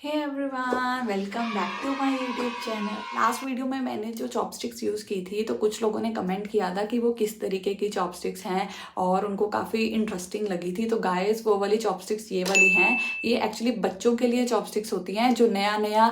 Hey everyone, welcome back to my YouTube channel. Last video में मैंने जो chopsticks use की थी तो कुछ लोगों ने कमेंट किया था कि वो किस तरीके की चॉपस्टिक्स हैं और उनको काफ़ी इंटरेस्टिंग लगी थी। तो गाइस, वो वाली चॉपस्टिक्स ये वाली हैं। ये एक्चुअली बच्चों के लिए चॉपस्टिक्स होती हैं जो नया नया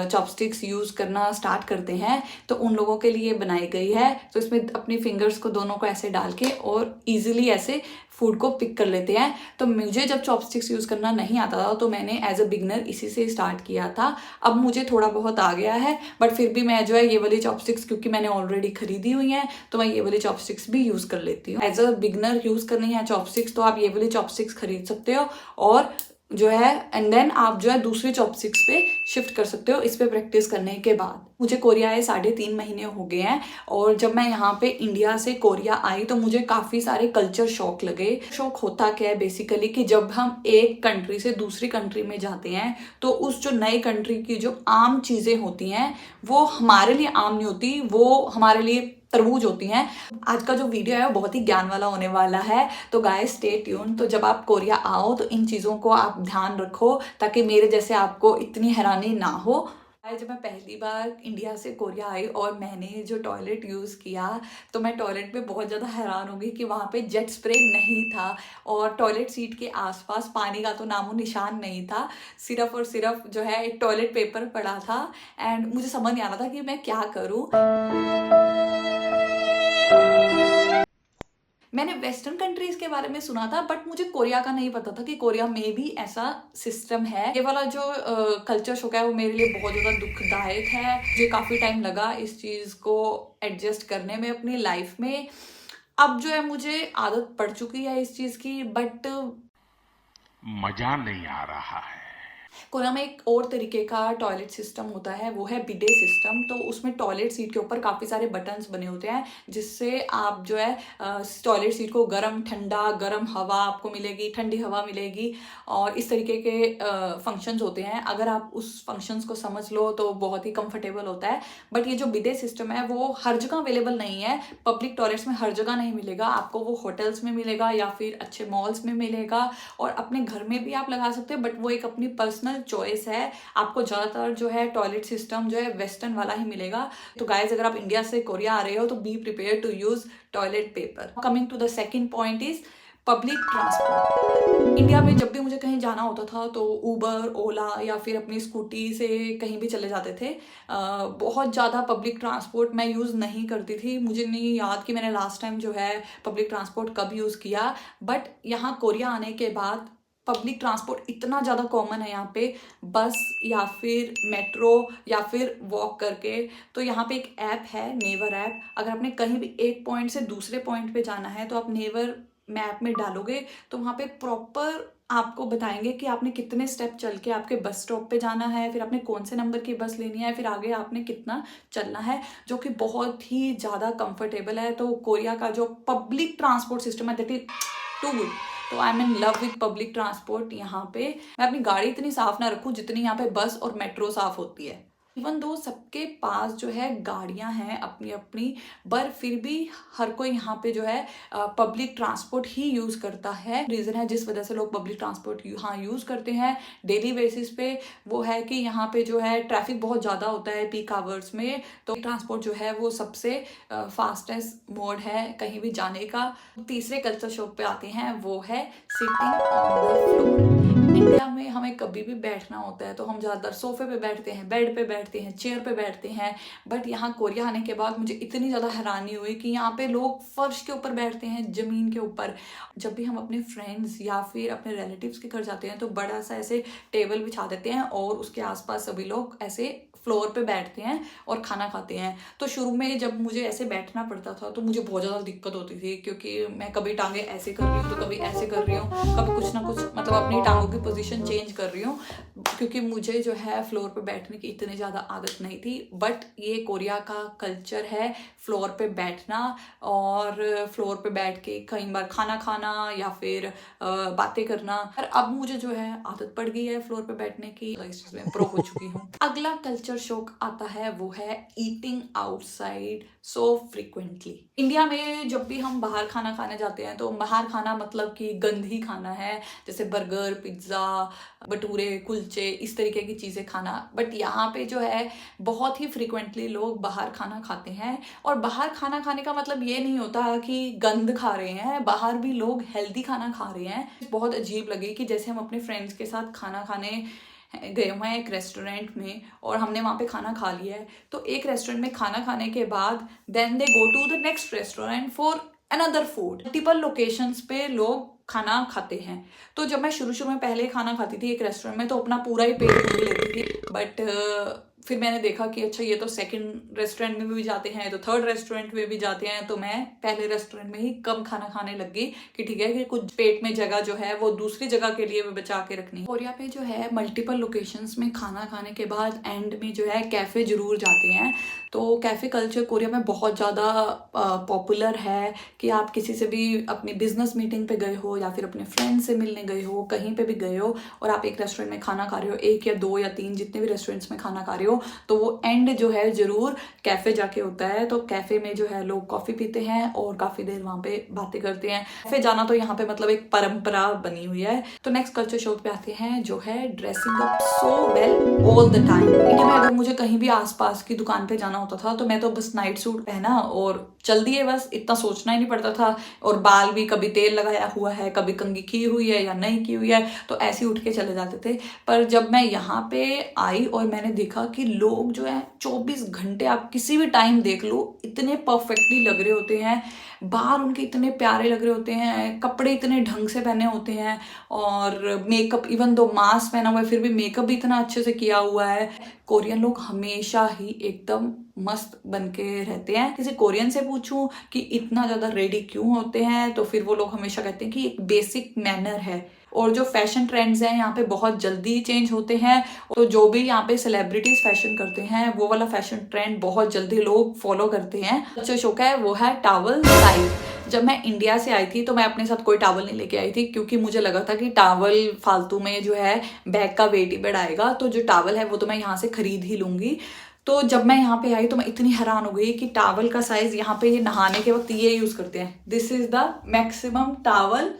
चॉपस्टिक्स यूज़ करना स्टार्ट करते हैं, तो उन लोगों के लिए बनाई गई है। तो इसमें अपनी फिंगर्स को दोनों को ऐसे डाल के और ईजिली ऐसे फूड को पिक कर लेते हैं। तो मुझे जब चॉपस्टिक्स यूज़ करना नहीं आता था तो मैंने एज अ बिगनर इसी से स्टार्ट किया था। अब मुझे थोड़ा बहुत आ गया है, बट फिर भी मैं जो है ये वाली चॉपस्टिक्स, क्योंकि मैंने ऑलरेडी खरीदी हुई हैं, तो मैं ये वाली चॉपस्टिक्स भी यूज़ कर लेती हूँ। एज अ बिगनर यूज़ करनी है चॉपस्टिक्स तो आप ये वाली चॉपस्टिक्स खरीद सकते हो और जो है एंड देन आप जो है दूसरी चॉपस्टिक्स पे शिफ्ट कर सकते हो इस पे प्रैक्टिस करने के बाद। मुझे कोरिया आए 3.5 महीने हो गए हैं और जब मैं यहाँ पे इंडिया से कोरिया आई तो मुझे काफ़ी सारे कल्चर शॉक लगे। शॉक होता क्या है बेसिकली कि जब हम एक कंट्री से दूसरी कंट्री में जाते हैं तो उस जो नई कंट्री की जो आम चीज़ें होती हैं वो हमारे लिए आम नहीं होती, वो हमारे लिए तरबूज होती हैं। आज का जो वीडियो है वो बहुत ही ज्ञान वाला होने वाला है, तो गाइस स्टे ट्यून। तो जब आप कोरिया आओ तो इन चीज़ों को आप ध्यान रखो ताकि मेरे जैसे आपको इतनी हैरानी ना हो। जब मैं पहली बार इंडिया से कोरिया आई और मैंने जो टॉयलेट यूज़ किया तो मैं टॉयलेट में बहुत ज़्यादा हैरान हो गई कि वहाँ पे जेट स्प्रे नहीं था और टॉयलेट सीट के आसपास पानी का तो नामो निशान नहीं था। सिर्फ और सिर्फ जो है एक टॉयलेट पेपर पड़ा था एंड मुझे समझ नहीं आ रहा था कि मैं क्या करूँ। मैंने वेस्टर्न कंट्रीज के बारे में सुना था बट मुझे कोरिया का नहीं पता था कि कोरिया में भी ऐसा सिस्टम है। ये वाला जो कल्चर शॉक है वो मेरे लिए बहुत ज़्यादा दुखदायक है। मुझे काफ़ी टाइम लगा इस चीज़ को एडजस्ट करने में अपनी लाइफ में। अब जो है मुझे आदत पड़ चुकी है इस चीज़ की, बट मजा नहीं आ रहा है। कोरिया में एक और तरीके का टॉयलेट सिस्टम होता है, वो है बिडे सिस्टम। तो उसमें टॉयलेट सीट के ऊपर काफ़ी सारे बटन्स बने होते हैं जिससे आप जो है टॉयलेट सीट को गर्म ठंडा, गर्म हवा आपको मिलेगी, ठंडी हवा मिलेगी और इस तरीके के फंक्शंस होते हैं। अगर आप उस फंक्शंस को समझ लो तो बहुत ही कंफर्टेबल होता है। बट ये जो बिडे सिस्टम है वो हर जगह अवेलेबल नहीं है, पब्लिक टॉयलेट्स में हर जगह नहीं मिलेगा आपको। वो होटल्स में मिलेगा या फिर अच्छे मॉल्स में मिलेगा और अपने घर में भी आप लगा सकते हो, बट वो एक अपनी पर्सनल चॉइस है। आपको ज़्यादातर जो है टॉयलेट सिस्टम जो है वेस्टर्न वाला ही मिलेगा। तो गाइज, अगर आप इंडिया से कोरिया आ रहे हो तो be prepare to use toilet paper. Coming to the second point is public transport. India में जब भी मुझे कहीं जाना होता था तो उबर, ओला या फिर अपनी स्कूटी से कहीं भी चले जाते थे। बहुत ज़्यादा पब्लिक ट्रांसपोर्ट मैं यूज़ नहीं करती थी। मुझे नहीं याद कि मैंने लास्ट टाइम जो है पब्लिक ट्रांसपोर्ट कब यूज़ किया, बट यहाँ कोरिया आने के बाद पब्लिक ट्रांसपोर्ट इतना ज़्यादा कॉमन है यहाँ पे, बस या फिर मेट्रो या फिर वॉक करके। तो यहाँ पे एक ऐप है, नेवर ऐप। अगर आपने कहीं भी एक पॉइंट से दूसरे पॉइंट पे जाना है तो आप नेवर मैप में डालोगे तो वहाँ पे प्रॉपर आपको बताएंगे कि आपने कितने स्टेप चल के आपके बस स्टॉप पे जाना है, फिर आपने कौन से नंबर की बस लेनी है, फिर आगे आपने कितना चलना है, जो कि बहुत ही ज़्यादा कंफर्टेबल है। तो कोरिया का जो पब्लिक ट्रांसपोर्ट सिस्टम है दैट इज टू गुड। तो I am in love with public transport. यहाँ पे मैं अपनी गाड़ी इतनी साफ ना रखूँ जितनी यहाँ पे बस और मेट्रो साफ होती है। इवन दो सबके पास जो है गाड़ियां हैं अपनी अपनी, पर फिर भी हर कोई यहाँ पे जो है पब्लिक ट्रांसपोर्ट ही यूज़ करता है। रीज़न है जिस वजह से लोग पब्लिक ट्रांसपोर्ट यहाँ यूज़ करते हैं डेली बेसिस पे, वो है कि यहाँ पे जो है ट्रैफिक बहुत ज़्यादा होता है पीक आवर्स में। तो ट्रांसपोर्ट जो है वो सबसे फास्टेस्ट मोड है कहीं भी जाने का। तीसरे कल्चर शॉक पे आते हैं, वो है sitting on the floor. India में हमें कभी भी बैठना होता है तो हम ज़्यादातर सोफे पे बैठते हैं, बेड पे बैठते हैं, चेयर पे बैठते हैं। बट यहाँ कोरिया आने के बाद मुझे इतनी ज़्यादा हैरानी हुई कि यहाँ पे लोग फर्श के ऊपर बैठते हैं, ज़मीन के ऊपर। जब भी हम अपने फ्रेंड्स या फिर अपने रिलेटिव्स के घर जाते हैं तो बड़ा सा ऐसे टेबल बिछा देते हैं और उसके आसपास सभी लोग ऐसे फ्लोर पे बैठते हैं और खाना खाते हैं। तो शुरू में जब मुझे ऐसे बैठना पड़ता था तो मुझे बहुत ज़्यादा दिक्कत होती थी, क्योंकि मैं कभी टांगे ऐसे कर रही हूँ तो कभी ऐसे कर रही हूँ, कभी कुछ ना कुछ मतलब अपनी टांगों की पोजीशन चेंज कर रही हूँ, क्योंकि मुझे जो है फ्लोर पे बैठने की इतनी ज़्यादा आदत नहीं थी। बट ये कोरिया का कल्चर है फ्लोर पे बैठना और फ्लोर पे बैठ के कई बार खाना खाना या फिर बातें करना। और अब मुझे जो है आदत पड़ गई है फ्लोर पे बैठने की, तो इस चीज़ में प्रो हो चुकी हूँ। अगला कल्चर शॉक आता है, वो है eating outside so frequently. India में जब भी हम बाहर खाना खाने जाते हैं तो बाहर खाना मतलब कि गंदी खाना है, जैसे बर्गर, पिज्ज़ा भटूरे, कुलचे, इस तरीके की चीज़ें खाना। बट यहाँ पे जो है बहुत ही फ्रिक्वेंटली लोग बाहर खाना खाते हैं, और बाहर खाना खाने का मतलब ये नहीं होता कि गंद खा रहे हैं, बाहर भी लोग हेल्दी खाना खा रहे हैं। बहुत अजीब लगे कि जैसे हम अपने फ्रेंड्स के साथ खाना खाने गए हुए हैं एक रेस्टोरेंट में, और हमने वहाँ पे खाना खा लिया है, तो एक रेस्टोरेंट में खाना खाने के बाद then they go to the next restaurant for another food. Multiple locations पे लोग खाना खाते हैं। तो जब मैं शुरू में पहले खाना खाती थी एक रेस्टोरेंट में, तो अपना पूरा ही पेट भर लेती थी। बट फिर मैंने देखा कि अच्छा ये तो सेकंड रेस्टोरेंट में भी जाते हैं, तो थर्ड रेस्टोरेंट में भी जाते हैं, तो मैं पहले रेस्टोरेंट में ही कम खाना खाने लग गई कि ठीक है कि कुछ पेट में जगह जो है वो दूसरी जगह के लिए बचा के रखनी। कोरिया पे जो है मल्टीपल लोकेशंस में खाना खाने के बाद एंड में जो है कैफ़े ज़रूर जाते हैं। तो कैफ़े कल्चर कोरिया में बहुत ज़्यादा पॉपुलर है कि आप किसी से भी अपनी बिजनेस मीटिंग पे गए हो या फिर अपने फ्रेंड से मिलने गए हो, कहीं पे भी गए हो और आप एक रेस्टोरेंट में खाना खा रहे हो, एक या दो या तीन जितने भी रेस्टोरेंट्स में खाना खा रहे हो, तो वो एंड जो है ज़रूर कैफ़े जाके होता है। तो कैफ़े में जो है लोग कॉफ़ी पीते हैं और काफ़ी देर वहाँ पे बातें करते हैं। कैफ़े जाना तो यहाँ पे मतलब एक परंपरा बनी हुई है। तो नेक्स्ट कल्चर शॉक पे आते हैं जो है dressing up so well all the time. India में अगर मुझे कहीं भी आसपास की दुकान पे जाना होता था तो मैं तो बस नाइट सूट पहना और चल दिए, बस इतना सोचना ही नहीं पड़ता था। और बाल भी कभी तेल लगाया हुआ है, कभी कंघी की हुई है या नहीं की हुई है, तो ऐसे उठ के चले जाते थे। पर जब मैं यहाँ पे आई और मैंने देखा कि लोग जो है 24 घंटे आप किसी भी टाइम देख लो इतने परफेक्टली लग रहे होते हैं, बाहर उनके इतने प्यारे लग रहे होते हैं, कपड़े इतने ढंग से पहने होते हैं, और मेकअप इवन दो मास्क पहना हुआ है फिर भी मेकअप भी इतना अच्छे से किया हुआ है। कोरियन लोग हमेशा ही एकदम मस्त बन के रहते हैं। किसी कोरियन से पूछूं कि इतना ज़्यादा रेडी क्यों होते हैं, तो फिर वो लोग हमेशा कहते हैं कि एक बेसिक मैनर है। और जो फैशन ट्रेंड्स हैं यहाँ पे बहुत जल्दी चेंज होते हैं, तो जो भी यहाँ पे सेलिब्रिटीज फैशन करते हैं वो वाला फैशन ट्रेंड बहुत जल्दी लोग फॉलो करते हैं। जो शौक है वो है टॉवल साइज। जब मैं इंडिया से आई थी तो मैं अपने साथ कोई टॉवल नहीं लेके आई थी, क्योंकि मुझे लगा था कि टॉवल फालतू में जो है बैग का वेट ही बढ़ाएगा, तो जो टॉवल है वो तो मैं यहाँ से खरीद ही लूंगी। तो जब मैं यहाँ पे आई तो मैं इतनी हैरान हो गई कि टॉवल का साइज यहाँ पे ये नहाने के वक्त ये यूज करते हैं। This is the maximum towel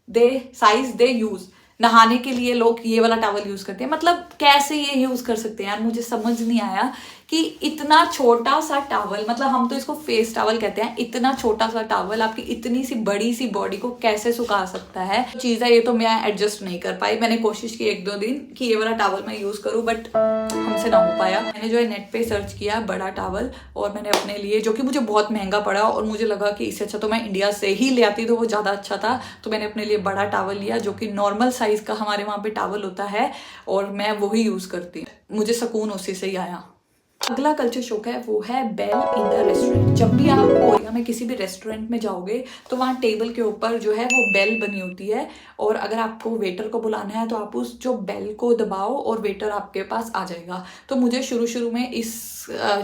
they use. नहाने के लिए लोग ये वाला टॉवल यूज करते हैं। मतलब कैसे ये यूज कर सकते हैं यार, मुझे समझ नहीं आया कि इतना छोटा सा टॉवल, मतलब हम तो इसको फेस टॉवल कहते हैं, इतना छोटा सा टॉवल आपकी इतनी सी बड़ी सी बॉडी को कैसे सुखा सकता है। चीज़ है ये तो मैं एडजस्ट नहीं कर पाई। मैंने कोशिश की एक दो दिन कि ये वाला टॉवल मैं यूज करूं, बट हमसे ना हो पाया। मैंने जो है नेट पे सर्च किया बड़ा टॉवल, और मैंने अपने लिए, जो कि मुझे बहुत महंगा पड़ा और मुझे लगा कि इससे अच्छा तो मैं इंडिया से ही ले आती तो वो ज़्यादा अच्छा था, तो मैंने अपने लिए बड़ा टॉवल लिया जो कि नॉर्मल साइज का हमारे वहाँ पे टॉवल होता है, और मैं वही यूज करती हूँ। मुझे सुकून उसी से ही आया। अगला कल्चर शॉक है वो है बेल इन द रेस्टोरेंट। जब भी आप कोरिया में किसी भी रेस्टोरेंट में जाओगे तो वहाँ टेबल के ऊपर जो है वो बेल बनी होती है, और अगर आपको वेटर को बुलाना है तो आप उस जो बेल को दबाओ और वेटर आपके पास आ जाएगा। तो मुझे शुरू में इस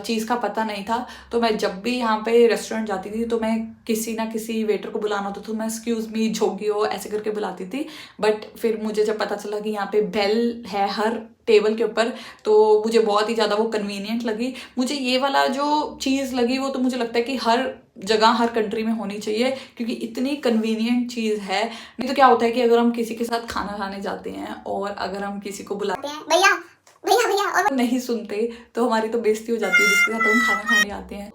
चीज़ का पता नहीं था, तो मैं जब भी यहाँ पे रेस्टोरेंट जाती थी तो मैं किसी ना किसी वेटर को बुलाना होता तो मैं एक्सक्यूज मी जोगी हो ऐसे करके बुलाती थी। बट फिर मुझे जब पता चला कि यहाँ पे बेल है हर टेबल के ऊपर, तो मुझे बहुत ही ज़्यादा वो कन्वीनियंट लगी। मुझे ये वाला जो चीज़ लगी वो तो मुझे लगता है कि हर जगह हर कंट्री में होनी चाहिए, क्योंकि इतनी कन्वीनियंट चीज़ है। नहीं तो क्या होता है कि अगर हम किसी के साथ खाना खाने जाते हैं और अगर हम किसी को बुलाते हैं भैया भैया भैया और नहीं सुनते तो हमारी तो बेइज्जती हो जाती है जिसके साथ हम खाना खाने आते हैं।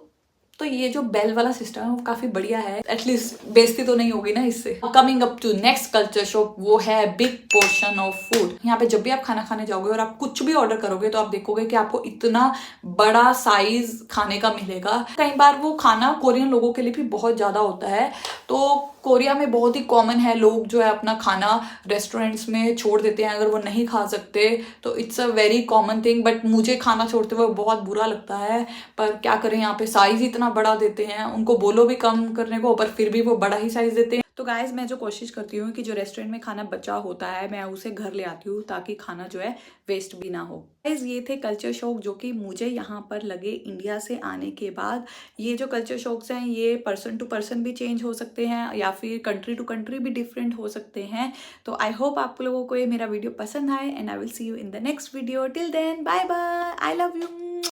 तो ये जो बेल वाला सिस्टम है वो काफी बढ़िया है, एटलीस्ट बेइज्जती तो नहीं होगी ना इससे। Coming up to next culture shock वो है बिग पोर्शन ऑफ फूड। यहाँ पे जब भी आप खाना खाने जाओगे और आप कुछ भी ऑर्डर करोगे तो आप देखोगे कि आपको इतना बड़ा साइज खाने का मिलेगा। कई बार वो खाना कोरियन लोगों के लिए भी बहुत ज्यादा होता है, तो कोरिया में बहुत ही कॉमन है लोग जो है अपना खाना रेस्टोरेंट्स में छोड़ देते हैं अगर वो नहीं खा सकते, तो it's a very common thing. But मुझे खाना छोड़ते हुए बहुत बुरा लगता है, पर क्या करें, यहाँ पे साइज इतना बड़ा देते हैं, उनको बोलो भी कम करने को पर फिर भी वो बड़ा ही साइज देते हैं। तो गाइज मैं जो कोशिश करती हूँ कि जो रेस्टोरेंट में खाना बचा होता है मैं उसे घर ले आती हूँ ताकि खाना जो है वेस्ट भी ना हो। गाइज ये थे कल्चर शॉक जो कि मुझे यहाँ पर लगे इंडिया से आने के बाद। ये जो कल्चर शॉक्स हैं ये पर्सन टू पर्सन भी चेंज हो सकते हैं या फिर कंट्री टू कंट्री भी डिफरेंट हो सकते हैं। तो आई होप आप लोगों को ये मेरा वीडियो पसंद आए, and I will see you in the next video. Till then bye bye, I love you.